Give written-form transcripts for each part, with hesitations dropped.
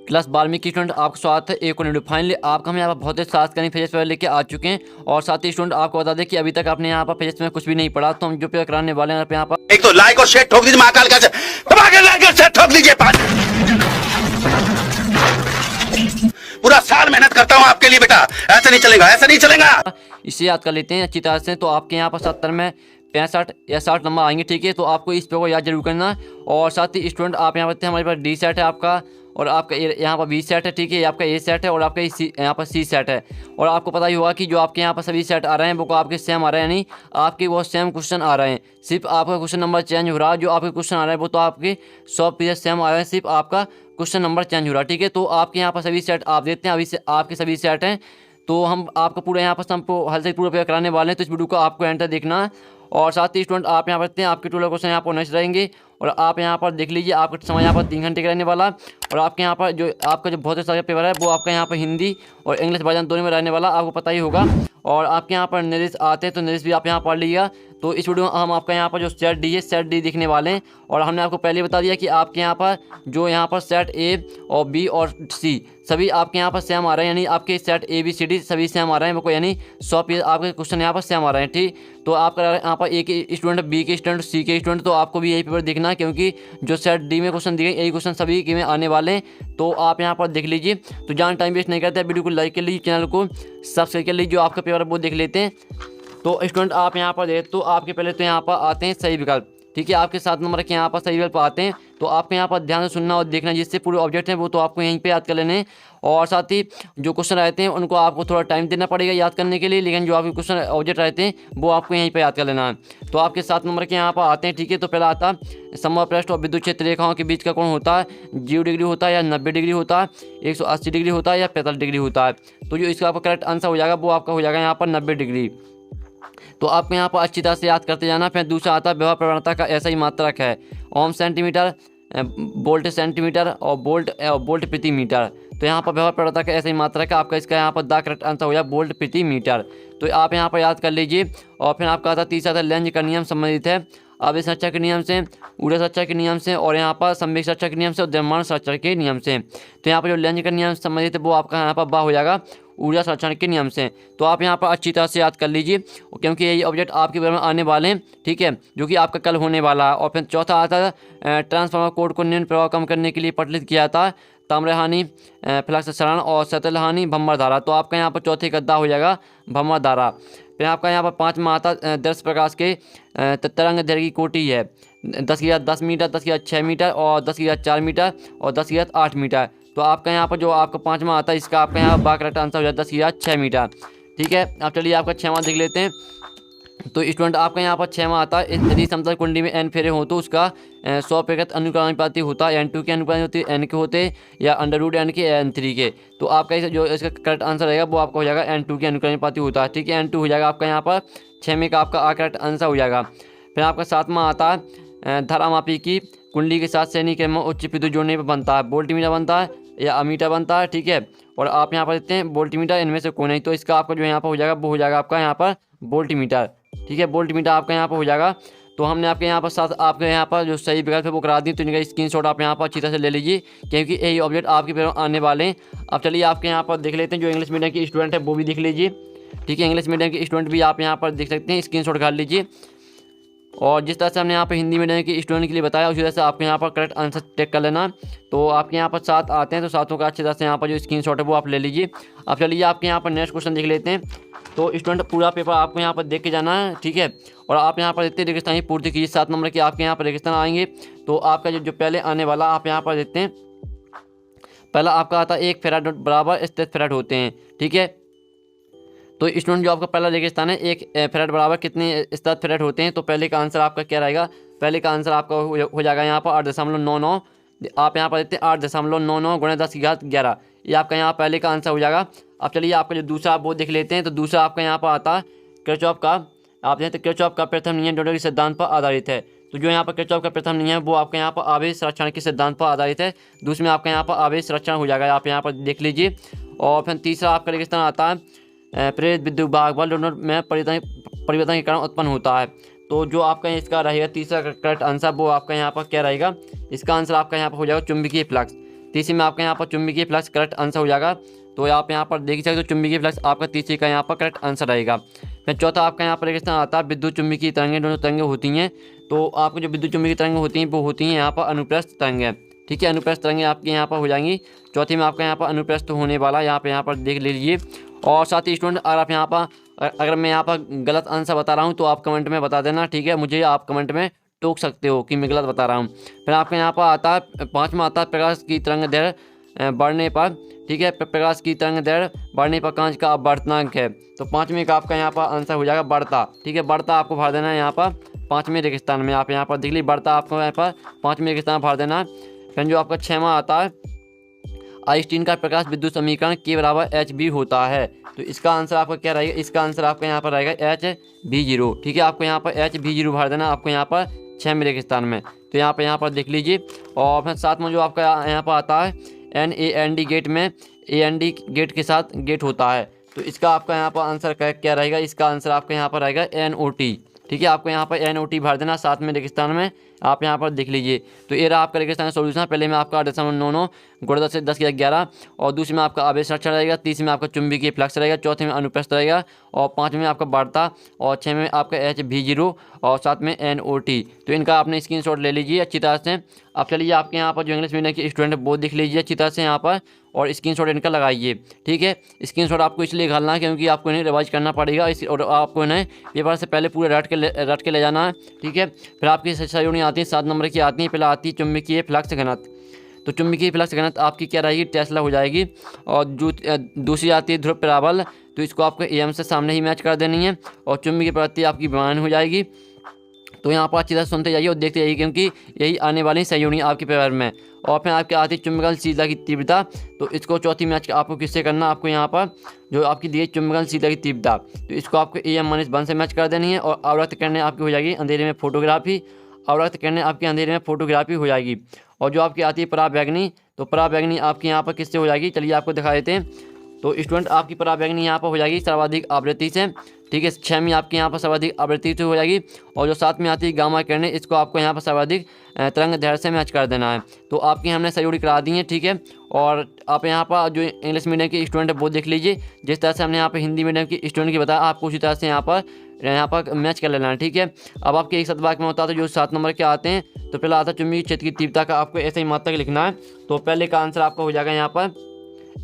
Class 12वीं की student आपका स्वागत है एक और वीडियो। फाइनली आपका हम यहाँ पर बहुत ही साथ करेंगे फिजिक्स पेपर लेके आ चुके हैं। और साथ ही स्टूडेंट आपको बता दें कि अभी तक आपने यहाँ पर फिजिक्स में कुछ भी नहीं पढ़ा, तो हम जो पेपर कराने वाले हैं यहाँ पर एक तो लाइक और शेयर ठोक दीजिए, महाकाल का दबा के लाइक और शेयर ठोक दीजिए। पूरा साल मेहनत करता हूँ आपके लिए बेटा, ऐसा नहीं चलेगा, ऐसा नहीं चलेगा। इसे याद कर लेते हैं अच्छी तरह से। तो आपके यहाँ पर 70 में 65 या 60 नंबर आएंगे, ठीक है। तो आपको इस पेपर को याद जरूर करना। और साथ ही स्टूडेंट आप यहाँ पर हमारे पास डी सेट है आपका, और आपका यहाँ पर बी सेट है, ठीक है। आपका ए सेट है और आपका यहाँ पर सी सेट है। और आपको पता ही होगा कि जो आपके यहाँ पर सभी सेट आ रहे हैं वो आपके सेम आ रहे हैं, यानी आपके वो सेम क्वेश्चन आ रहे हैं। सिर्फ आपका क्वेश्चन नंबर चेंज हो रहा है। जो आपके क्वेश्चन आ रहे हैं वो तो आपके 100% सेम आ रहे हैं, सिर्फ आपका क्वेश्चन नंबर चेंज हो रहा है, ठीक है। तो आपके यहाँ पर सभी सेट आप देते हैं, अभी से आपके सभी सेट हैं। तो हम आपका पूरा यहाँ पर हमको हल से पूरा पेपर कराने वाले हैं, तो इस वीडियो को आपको एंड तक देखना है। और साथ ही स्टूडेंट आप यहाँ पर देखते हैं आपके टोटल क्वेश्चन यहाँ पर नेक्स्ट रहेंगे। और आप यहाँ पर देख लीजिए आपका समय यहाँ पर 3 घंटे का रहने वाला। और आपके यहाँ पर जो आपका जो बहुत सारा पेपर है वो आपका यहाँ पर हिंदी और इंग्लिश वर्जन दोनों में रहने वाला, आपको पता ही होगा। और आपके यहाँ पर निर्देश आते हैं तो निर्देश भी आप यहाँ पढ़ लीजिएगा। तो इस वीडियो में हम आपका यहाँ पर जो सेट डी है सेट डी दिखने वाले हैं। और हमने आपको पहले बता दिया कि आपके यहाँ पर जो यहाँ पर सेट ए और बी और सी सभी आपके यहाँ पर सेम आ रहे हैं, यानी आपके set A B C D सभी सेम आ रहे हैं, यानी 100% आपके क्वेश्चन यहाँ पर सेम आ रहे हैं, ठीक। तो आपका यहाँ पर ए के स्टूडेंट, बी के स्टूडेंट, सी के स्टूडेंट, तो आपको भी यही पेपर देखना है, क्योंकि जो सेट डी में क्वेश्चन दिए यही क्वेश्चन सभी के में आने वाले हैं। तो आप यहाँ पर देख लीजिए। तो जान टाइम वेस्ट नहीं करते, वीडियो को लाइक कर लीजिए, चैनल को सब्सक्राइब कर लीजिए, जो आपका पेपर है वो देख लेते हैं। तो स्टूडेंट आप यहाँ पर देख, तो आपके पहले तो यहाँ पर आते हैं सही विकल्प, ठीक है। आपके 7 नंबर के यहाँ पर सही विकल्प आते हैं। तो आपको यहाँ पर ध्यान से सुनना और देखना, जिससे पूरे ऑब्जेक्ट हैं वो तो आपको यहीं पे याद कर लेने हैं। और साथ ही जो क्वेश्चन रहते हैं उनको आपको थोड़ा टाइम देना पड़ेगा याद करने के लिए, लेकिन जो आपके क्वेश्चन ऑब्जेक्ट रहते हैं वो आपको यहीं पे याद कर लेना है। तो आपके 7 नंबर के यहाँ पर आते हैं, ठीक है। तो पहला आता है समपृष्ठ और विद्युत क्षेत्र रेखाओं के बीच का कोण होता है 0 डिग्री होता है या 90 डिग्री होता है, 180 डिग्री होता है या 45 डिग्री होता है। तो जो इसका आपका करेक्ट आंसर हो जाएगा वो आपका हो जाएगा यहाँ पर 90 डिग्री। तो आपको यहाँ पर अच्छी तरह से याद करते जाना। फिर दूसरा आता है व्यवहार प्रवणता का ऐसा ही मात्रक है ओम सेंटीमीटर, वोल्ट सेंटीमीटर और वोल्ट प्रति मीटर। तो यहाँ पर व्यवहार प्रवणता का ऐसा ही मात्रक है आपका, इसका यहाँ पर द करेक्ट आंसर हो जाए वोल्ट प्रति मीटर। तो आप यहाँ पर याद कर लीजिए। और फिर आपका आता तीसरा था लेंज का नियम संबंधित है आवेश संरक्षण के नियम से, ऊर्जा संरक्षण के नियम से, और यहाँ पर संवेग संरक्षण के नियम से और द्रव्यमान संरक्षण के नियम से। तो यहाँ पर जो लेंज का नियम संबंधित है वो आपका यहाँ पर बा हो जाएगा ऊर्जा संरक्षण के नियम से। तो आप यहाँ पर अच्छी तरह से याद कर लीजिए, क्योंकि यही ऑब्जेक्ट आपके बारे में आने वाले हैं, ठीक है, जो कि आपका कल होने वाला है। और फिर चौथा आता है ट्रांसफार्मर कोड को निम्न प्रभाव कम करने के लिए पठित किया जाता है ताम्र हानि, फ्लक्स क्षरण और सतल हानि, भंवर धारा। तो आपका यहाँ पर चौथे गद्दा हो जाएगा भंवर धारा। फिर आपका यहाँ पर 5वां आता दर्श प्रकाश के तरंग दैर्घ्य की कोटि है 10 मीटर, 10 मीटर और 10 मीटर और 10 मीटर। तो आपका यहाँ पर जो आपका 5वां आता है इसका आपका यहाँ बा करेक्ट आंसर हो जाता है 10 मीटर, ठीक है। अब चलिए आपका 6वां देख लेते हैं। तो स्टूडेंट आपका यहाँ पर 6वां आता है यदि समतल कुंडी में n फेरे हो तो उसका 100% अनुपाती होता है n2 के अनुपाती होती है n के होते या √n के n3 के। तो आपका जो इसका करेक्ट आंसर रहेगा वो आपका हो जाएगा n2 के अनुपाती होता है, ठीक है। n2 हो जाएगा आपका यहाँ पर 6 में का आपका करेक्ट आंसर हो जाएगा। फिर आपका 7वां आता है धारामापी की कुंडली के साथ श्रेणी क्रम में उच्च विद्युत जोड़ने पर बनता है वोल्टमीटर बनता है या अमीटर बनता है, ठीक है। और आप यहाँ पर देखते हैं वोल्टमीटर, इनमें से कोई नहीं। तो इसका आपका जो यहाँ पर हो जाएगा वो हो जाएगा आपका यहाँ पर वोल्टमीटर, ठीक है। वोल्टमीटर आपका यहाँ पर हो जाएगा। तो हमने आपके यहाँ पर साथ आपके यहाँ पर जो सही विकल्प है वो करा दी। तो इनका स्क्रीनशॉट आप यहाँ पर अच्छी तरह से ले लीजिए, क्योंकि यही ऑब्जेक्ट आपके पेपर में आने वाले हैं। अब चलिए आपके यहाँ पर देख लेते हैं जो इंग्लिश मीडियम के स्टूडेंट है वो भी देख लीजिए, ठीक है। इंग्लिश मीडियम के स्टूडेंट भी आप यहाँ पर देख सकते हैं, स्क्रीनशॉट कर लीजिए। और जिस तरह से हमने यहाँ पर हिंदी मीडियम के स्टूडेंट के लिए बताया उसी तरह से आपके यहाँ पर करेक्ट आंसर टेक कर लेना। तो आपके यहाँ पर 7 आते हैं, तो 7 का अच्छी तरह से यहाँ पर जो स्क्रीनशॉट है वो आप ले लीजिए। अब चलिए आपके यहाँ पर नेक्स्ट क्वेश्चन देख लेते हैं। तो स्टूडेंट पूरा पेपर आपको यहाँ पर देख के जाना है, ठीक है। और आप यहाँ पर देखते हैं रेगिस्तान की पूर्ति कीजिए। 7 नंबर के आपके यहाँ पर रेगिस्तान आएंगे। तो आपका जो पहले आने वाला आप यहाँ पर देखते हैं, पहला आपका आता है 1 फेराड बराबर 67 फेराड होते हैं, ठीक है। तो स्टूडेंट जो आपका पहला रेगिस्तान है 1 फेराड बराबर कितने 67 फेराड होते हैं। तो पहले का आंसर आपका क्या रहेगा, पहले का आंसर आपका हो जाएगा यहाँ पर 8.99। आप यहाँ पर देखते हैं 8.99 गुणा 10⁻11, ये आपका यहाँ पहले का आंसर हो जाएगा। अब चलिए आपका जो दूसरा आप वो देख लेते हैं। तो दूसरा आपका यहाँ पर आता है किरचॉफ का, आप देखते हैं किरचॉफ का प्रथम नियम न्यूटन के सिद्धांत पर आधारित है। तो जो यहाँ पर किरचॉफ का प्रथम नियम है वो आपका यहाँ पर आवेश संरक्षण के सिद्धांत पर आधारित है। दूसरे में आपका यहाँ पर आवेश संरक्षण हो जाएगा, आप यहाँ पर देख लीजिए। और फिर तीसरा आपका रेगिस्तान आता है प्रेरित विद्युत भाग बल में परिवर्तन के कारण उत्पन्न होता है। तो जो आपका इसका रहेगा तीसरा करेक्ट आंसर वो आपका यहाँ पर क्या रहेगा, इसका आंसर आपका यहाँ पर हो जाएगा चुंबकीय फ्लक्स। तीसरे में आपका यहाँ पर चुंबकीय फ्लक्स करेक्ट आंसर हो जाएगा। तो आप यहाँ पर देख सकते हो चुंबकीय फ्लक्स आपका तीसरे का यहाँ पर करेक्ट आंसर रहेगा। फिर चौथा आपका यहाँ पर रेगिस्तान आता है विद्युत चुंबकीय तरंगें, दोनों तरंगें होती हैं। तो आपको जो विद्युत चुंबकीय तरंगें होती हैं वो होती हैं यहाँ पर अनुप्रस्थ तरंगें, ठीक है। अनुप्रस्थ तरंगें आपकी यहाँ पर हो जाएंगी। चौथे में आपका यहाँ पर अनुप्रस्थ होने वाला यहाँ पर देख लीजिए। और साथ ही स्टूडेंट अगर मैं यहाँ पर गलत आंसर बता रहा हूँ तो आप कमेंट में बता देना, ठीक है। मुझे आप कमेंट में टोक सकते हो कि मैं गलत बता रहा हूँ। फिर आपका यहाँ पर आता है पाँचवा आता है प्रकाश की तरंग दैर्घ्य बढ़ने पर, ठीक है। प्रकाश की तरंग दैर्घ्य बढ़ने पर कांच का अपवर्तनांक है। तो पाँचवें का आपका यहाँ पर आंसर हो जाएगा बढ़ता, ठीक है। बढ़ता आपको भर देना है यहाँ पर पाँचवें रेगिस्तान में। आप यहाँ पर देख लीजिए बढ़ता आपको यहाँ पर पाँचवें रेगिस्तान भर देना है। फिर जो आपका छठवां आता है आइंस्टीन का प्रकाश विद्युत समीकरण के बराबर एच बी होता है। तो इसका आंसर आपका क्या रहेगा, इसका आंसर आपका यहाँ पर रहेगा एच बी जीरो, ठीक है। आपको यहाँ पर एच बी जीरो भर देना आपको यहाँ पर छः रेगिस्तान में। तो यहाँ पर देख लीजिए। और फिर साथ में जो आपका यहाँ पर आता है NAND गेट में AND गेट के साथ गेट होता है। तो इसका आपका यहाँ पर आंसर क्या रहेगा, इसका आंसर आपका यहाँ पर रहेगा NOT, ठीक है। आपको यहाँ पर NOT भर देना साथ में रेगिस्तान में। आप यहाँ पर देख लीजिए। तो ये रहा आपका रेगिस्तान का सोल्यूशन। पहले में आपका 8.99 गुणा 10 से 10 की 11, और दूसरे में आपका आवेश संरक्षण रहेगा, तीसरे में आपका चुंबकीय फ्लक्स रहेगा, चौथे में अनुप्रस्थ रहेगा, और पाँचवें में आपका बढ़ता, और छः में आपका HV0, और साथ में NOT। तो इनका आपने स्क्रीनशॉट ले लीजिए अच्छी तरह से। अब चलिए आपके यहाँ पर जो इंग्लिश मीडियम के स्टूडेंट वो देख लीजिए अच्छी तरह से यहाँ पर, और स्क्रीनशॉट इनका लगाइए, ठीक है। स्क्रीनशॉट आपको इसलिए घालना है क्योंकि आपको इन्हें रिवाइज करना पड़ेगा, और आपको इन्हें पेपर से पहले पूरे रट के ले जाना है, ठीक है। फिर आपकी सहयोगी आती है 7 नंबर की आती है। पहले आती है चुंबकीय फ्लक्स घनत्व। तो चुंबकीय फ्लक्स घनत्व आपकी क्या रहेगी, टेस्ला हो जाएगी। और जो दूसरी आती है ध्रुव पराबल, तो इसको आपको AM से सामने ही मैच कर देनी है। और चुंबकीय प्रवृत्ति आपकी विमान हो जाएगी। तो यहाँ पर अच्छी तरह सुनते जाइए और देखते जाइए क्योंकि यही आने वाली सहयोगी आपके पेपर में। और फिर आपके आती है चुंबकशीलता की तीव्रता। तो इसको चौथी मैच आपको किससे करना, आपको यहाँ पर जो आपकी दी है चुंबकशीलता की तीव्रता, तो इसको आपको AM-1 से मैच कर देनी है। और अवरक्त करने आपकी हो जाएगी अंधेरे में फोटोग्राफी, अवरक्त करने आपके अंधेरे में फोटोग्राफी हो जाएगी। और जो आपकी आती है पराबैंगनी, तो पराबैंगनी आपकी यहाँ पर किससे हो जाएगी, चलिए आपको दिखा देते हैं। तो स्टूडेंट आपकी पराबैंगनी यहाँ पर हो जाएगी सर्वाधिक आवृत्ति से, ठीक है। 6 में आपके यहाँ पर सर्वाधिक आवृत्ति से हो जाएगी। और जो 7 में आती है गामा किरणें, इसको आपको यहाँ पर सर्वाधिक तरंग दैर्घ्य से मैच कर देना है। तो आपकी हमने सहयोगी करा दी है, ठीक है। और आप यहाँ पर जो इंग्लिश मीडियम के स्टूडेंट है वो देख लीजिए। जिस तरह से हमने यहाँ पर हिंदी मीडियम की स्टूडेंट की बताया, आपको उसी तरह से यहाँ पर मैच कर लेना है, ठीक है। अब आपके एक सदवाक्य में होता है तो जो 7 नंबर के आते हैं, तो पहला आता है चुंबकीय क्षेत्र की तीव्रता का आपको ऐसे ही मात्रक लिखना है। तो पहले का आंसर आपका हो जाएगा यहाँ पर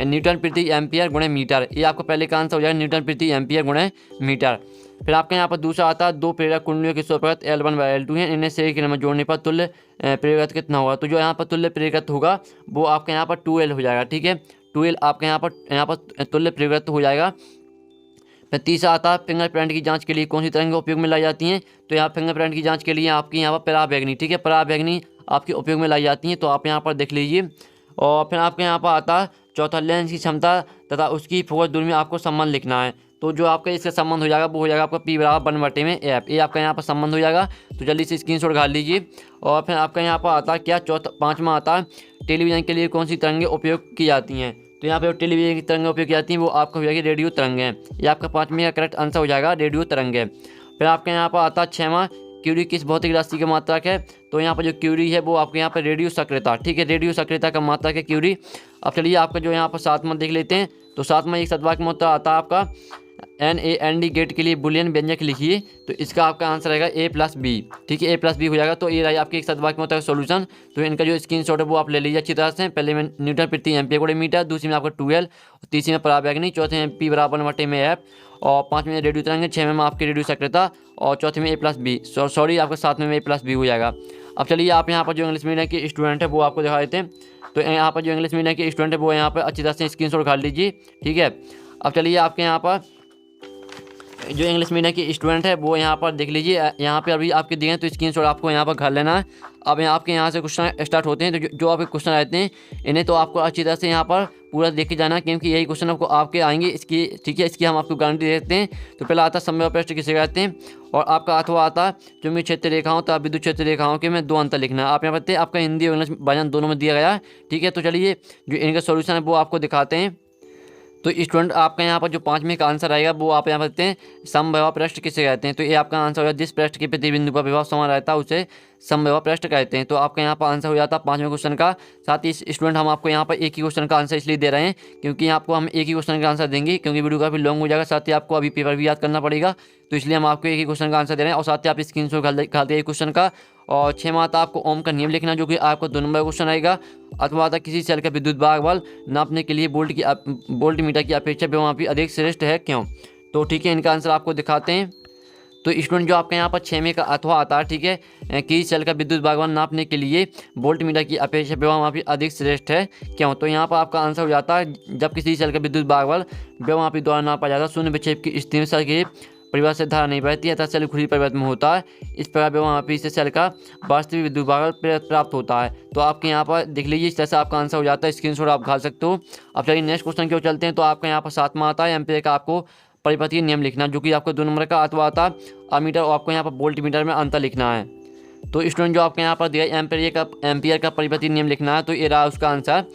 न्यूटन प्रति एम्पियर गुणे मीटर। ये आपको पहले का आंसर हो जाएगा न्यूटन प्रति एम्पियर गुणे मीटर। फिर आपके यहाँ पर दूसरा आता है दो प्रेरक कुंडलियों के स्वप्रगत L1/L2 हैं, इन्हें से एक में जोड़ने पर तुल्य प्रेरकत्व कितना होगा। तो जो यहाँ पर तुल्य प्रेरकत्व होगा वो आपके यहाँ पर 2L हो जाएगा, ठीक है। 2L आपके यहाँ पर तुल्य प्रेरकत्व हो जाएगा। फिर तीसरा आता है फिंगरप्रिंट की जांच के लिए कौन सी तरंगें उपयोग में लाई जाती हैं। तो यहाँ फिंगरप्रिंट की जांच के लिए आपकी यहाँ पर पराबैंगनी, ठीक है, पराबैंगनी आपके उपयोग में लाई जाती हैं। तो आप यहाँ पर देख लीजिए। और फिर आपके यहाँ पर आता है चौथा लेंस की क्षमता तथा उसकी फोकस दूरी में आपको संबंध लिखना है। तो जो आपका इसका संबंध हो जाएगा वो हो जाएगा आपका P=1/F। ये आपका यहाँ पर संबंध हो जाएगा। तो जल्दी से स्क्रीनशॉट घाल लीजिए। और फिर आपका यहाँ पर आता है क्या, पाँचवा आता है टेलीविज़न के लिए कौन सी तरंगें उपयोग की जाती हैं। तो यहाँ पे टेलीविज़न की तरंगें उपयोग की जाती हैं वो आपको हो जाएगी रेडियो तरंगें। ये आपका पाँचवीं का करेक्ट आंसर हो जाएगा रेडियो तरंगें। फिर आपके यहाँ पर आता है छठवां क्यूरी किस भौतिक राशि का मात्रक है। तो यहाँ पर जो क्यूरी है वो आपके यहाँ पर रेडियो सक्रियता, ठीक है, रेडियो सक्रियता का मात्रक है क्यूरी। अब चलिए आपका जो यहाँ पर सातवां देख लेते हैं। तो सातवां एक सदवाक्य में आता है आपका NAND गेट के लिए बुलियन व्यंजक लिखिए। तो इसका आपका आंसर रहेगा A+B, ठीक है, A+B हो जाएगा। तो ये रही आपके एक सदवाक्य में होता है सोल्यूशन। तो इनका जो स्क्रीनशॉट है वो आप ले लीजिए अच्छी तरह से। पहले में न्यूटन प्रति एम्पियर गुणे मीटर, दूसरी में आपका 2L, तीसरी में पराबैंगनी, चौथे में P=1/F, और पाँचवें में रेडियो तरंगें, छः में आपकी रेडियो सक्रियता, और चौथे में A+B, सॉरी आपका सातवें में A+B हो जाएगा। अब चलिए आप यहाँ पर जो इंग्लिश मीडियम के स्टूडेंट है वो आपको दिखा देते हैं। तो यहाँ पर जो इंग्लिश मीडियम के स्टूडेंट है वो यहाँ पर अच्छी तरह से स्क्रीनशॉट घाल लीजिए, ठीक है। अब चलिए आपके यहाँ पर जो इंग्लिश मीडियम की स्टूडेंट है वो यहाँ पर देख लीजिए। यहाँ पे अभी आपके दिए हैं तो स्क्रीनशॉट आपको यहाँ पर घर लेना है। अब आपके यहाँ से क्वेश्चन स्टार्ट होते हैं। तो जो आपके क्वेश्चन रहते हैं इन्हें तो आपको अच्छी तरह से यहाँ पर पूरा देख के जाना है क्योंकि यही क्वेश्चन आपको आपके आएंगे इसकी, ठीक है, इसकी हम आपको गारंटी देते हैं। तो पहला आता है समय प्रश्न किसे कहते हैं, और आपका अथवा आता है चुंबकीय क्षेत्र रेखाओं तथा विद्युत क्षेत्र रेखाओं के में दो अंतर लिखना है। आप यहाँ पर आपका हिंदी और इंग्लिश वर्जन दोनों में दिया गया है, ठीक है। तो चलिए जो इनका सोल्यूशन है वो आपको दिखाते हैं। तो स्टूडेंट आपका यहाँ पर जो 5वें का आंसर आएगा वो आप यहाँ पर देखते हैं समविभव पृष्ठ किसे कहते हैं। तो ये आपका आंसर हो जाता है जिस पृष्ठ के प्रतिबिंदु पर विभव समान रहता है उसे समविभव पृष्ठ कहते हैं। तो आपका यहाँ पर आंसर हो जाता है 5वें क्वेश्चन का। साथ ही स्टूडेंट हम आपको यहाँ पर एक ही क्वेश्चन का आंसर इसलिए दे रहे हैं क्योंकि आपको हम एक ही क्वेश्चन का आंसर देंगे, क्योंकि वीडियो काफी लॉन्ग हो जाएगा। साथ ही आपको अभी पेपर भी याद करना पड़ेगा, तो इसलिए हम आपको एक ही क्वेश्चन का आंसर दे रहे हैं। और साथ ही आप स्क्रीनशॉट डाल दिए क्वेश्चन का। और 6 आता आपको ओम का नियम लिखना, जो कि आपको 2 नंबर क्वेश्चन आएगा। अथवा आता किसी सेल का विद्युत भाग बल नापने के लिए वोल्ट मीटर की अपेक्षा व्यवमापी अधिक श्रेष्ठ है, क्यों? तो ठीक है, इनका आंसर आपको दिखाते हैं। तो स्टूडेंट जो आपके यहाँ पर 6वें का अथवा आता है, ठीक है, किसी सेल का विद्युत भागवान नापने के लिए वोल्ट मीटर की अपेक्षा व्यवमापी अधिक श्रेष्ठ है, क्यों? तो यहाँ पर आपका आंसर हो जाता है जब किसी सेल का विद्युत भागबल व्यवमापी द्वारा नापा जाता है, शून्य विक्षेप की स्थिति में सेल की परिवार से धारा नहीं बहती है तथा सेल खुली परिवर्तन में होता है। इस प्रकार व्यवमापी से सेल का वास्तविक विद्युत भागबल प्राप्त होता है। तो आपके यहाँ पर देख लीजिए, इस तरह से आपका आंसर हो जाता है। स्क्रीनशॉट आप घाल सकते हो। अब चलिए नेक्स्ट क्वेश्चन की ओर चलते हैं। तो आपका यहाँ पर 7वां आता है एम्पीयर का आपको परिपथीय नियम लिखना, जो कि आपको 2 नंबर का अथवा आता है अमीटर और आपको यहाँ पर वोल्ट मीटर में अंतर लिखना है। तो स्टूडेंट जो आपके यहाँ पर दिया एम्पीयर का परिपथीय नियम लिखना है, तो ये रहा उसका आंसर।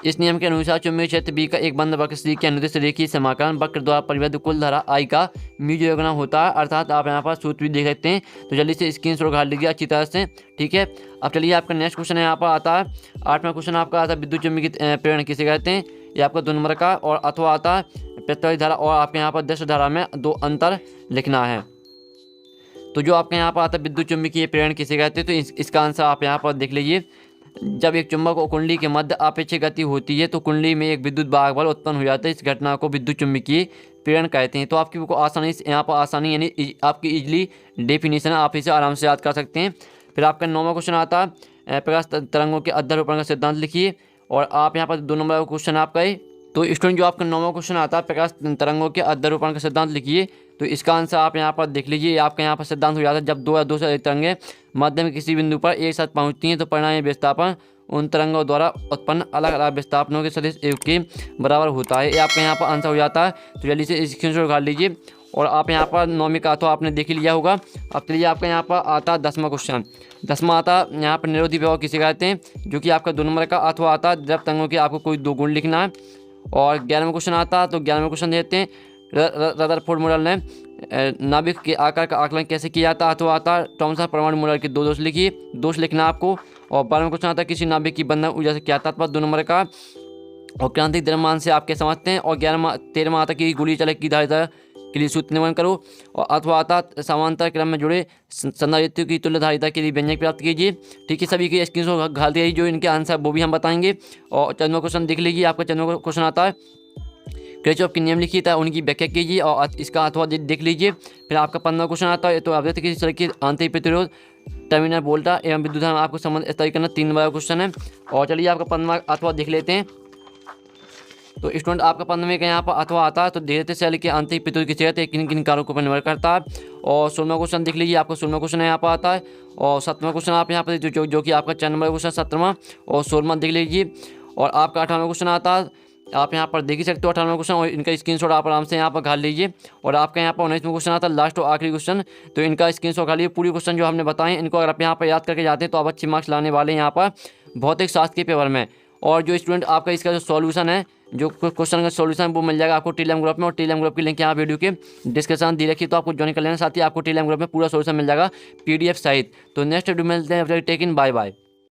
इस नियम के अनुसार चुंबकीय क्षेत्र बी का एक बंद वक्र सी के अनुदिश रेखीय समाकलन वक्र द्वारा परिवर्तित कुल धारा आई का म्यू गुना होता है। अर्थात आप यहाँ पर सूत्र भी देख सकते हैं। तो जल्दी से स्क्रीनशॉट घाल लीजिए अच्छी तरह से, ठीक है। अब चलिए आपका नेक्स्ट क्वेश्चन यहाँ पर आता है 8वां क्वेश्चन आपका आता है विद्युत चुंबकीय प्रेरण किसे कहते हैं। ये आपका 2 नंबर का और अथवा आता है प्रत्यावर्ती धारा और आपके यहाँ पर दृश्य धारा में 2 अंतर लिखना है। तो जो आपके यहाँ पर आता है विद्युत चुंबकीय प्रेरण किसे कहते हैं, तो इसका आंसर आप यहाँ पर देख लीजिए। जब एक चुंबक और कुंडली के मध्य अपेक्षित गति होती है तो कुंडली में एक विद्युत भागबल उत्पन्न हो जाता है। इस घटना को विद्युत चुंबकीय प्रेरण कहते हैं। तो आपकी को आसानी से यहाँ पर आसानी यानी आपकी इजली डेफिनेशन आप इसे आराम से याद कर सकते हैं। फिर आपका 9वां क्वेश्चन आता है प्रकाश तरंगों के अध्यारोपण का सिद्धांत लिखिए। और आप यहाँ पर 2 नंबर का क्वेश्चन आपका है। तो स्टूडेंट जो आपका 9वां क्वेश्चन आता है प्रकाश तरंगों के अध्यारोपण का सिद्धांत लिखिए। तो इसका आंसर आप यहाँ पर देख लीजिए। आपका यहाँ पर सिद्धांत हो जाता है जब 2 या 2 से अधिक तरंगें मध्य में किसी बिंदु पर एक साथ पहुँचती हैं तो परिणामी विस्थापन उन तरंगों द्वारा उत्पन्न अलग अलग विस्थापनों के सदिश योग के बराबर होता है। ये आपका यहाँ पर आंसर हो जाता है। तो जल्दी से स्क्रीनशॉट उठा लीजिए। और आप यहाँ पर 9वीं का तो आपने देख ही लिया होगा। अब चलिए आपका यहाँ पर आता है 10वां क्वेश्चन। 10वां आता है यहाँ पर निरोधी प्रभाव किसे कहते हैं, जो कि आपका 2 नंबर का अथवा आता है जब तरंगों के आपको कोई 2 गुण लिखना है। और 11वां क्वेश्चन आता है। तो 11वां क्वेश्चन देते हैं रदरफोर्ड मॉडल ने नाभिक के आकार का आकलन कैसे किया जाता है। अथवा आता है थॉमसन परमाणु मॉडल के 2 दोष लिखिए, दोष लिखना आपको। और 12वां क्वेश्चन आता है किसी नाभिक की बंधन ऊर्जा से क्या तात्पर्य, 2 नंबर का। और क्रांतिक द्रव्यमान से आप क्या समझते हैं। और 13वां आता है कि गोलीय चालक की धारिता के लिए सूत्र निर्माण करो। और अथवा आता समांतर क्रम में जुड़े संधारित्व की तुल्य धारिता के लिए व्यंजक प्राप्त कीजिए। ठीक है, सभी के स्क्रीनशॉट घाल दिए जो इनके आंसर वो भी हम बताएंगे। और 14वां क्वेश्चन देख लीजिए। आपका 14वां क्वेश्चन आता है किरचॉफ के नियम लिखिए था उनकी व्याख्या कीजिए और इसका अथवा देख लीजिए। फिर आपका 15वां क्वेश्चन आता है तो आप देखते किसी तरह की आंतरिक प्रतिरोध टर्मिनल वोल्टा एवं विद्युत धारा आपको संबंध इस तरीके करना 3 नंबर का क्वेश्चन है। और चलिए आपका 15वां अथवा देख लेते हैं। तो स्टूडेंट आपका 15वें का यहाँ पर अथवा आता है तो धीरे सेल के आंतरिक प्रतिरोध किसे कहते हैं, किन किन कारकों पर निर्भर करता है। और 16वां क्वेश्चन देख लीजिए। आपका 16वां क्वेश्चन यहाँ पर आता है। और 17वां क्वेश्चन आप यहाँ पर जो कि आपका 4 नंबर क्वेश्चन 17वां और 16वां देख लीजिए। और आपका 18वां क्वेश्चन आता है, आप यहाँ पर देख ही सकते हो 18वां क्वेश्चन और इनका स्क्रीनशॉट आप आराम से यहाँ पर घाल लीजिए। और आपका यहाँ पर 19वां क्वेश्चन आता है लास्ट और आखिरी क्वेश्चन, तो इनका स्क्रीनशॉट घाल लीजिए। पूरी क्वेश्चन जो हमने बताए इनको अगर आप यहाँ पर याद करके जाते हैं तो आप अच्छे मार्क्स लाने वाले हैं यहाँ पर भौतिक शास्त्र के पेपर में। और जो स्टूडेंट आपका इसका जो सॉल्यूशन है, जो क्वेश्चन का सॉल्यूशन वो मिल जाएगा आपको टेलीग्राम ग्रुप में। और टेलीग्राम ग्रुप की लिंक यहाँ वीडियो के डिस्क्रिप्शन दी रखी, तो आपको ज्वाइन कर लेना। साथ ही आपको टेलीग्राम ग्रुप में पूरा सॉल्यूशन मिल जाएगा PDF सहित। तो नेक्स्ट वीडियो में मिलते हैं। टेक इन, बाय बाय।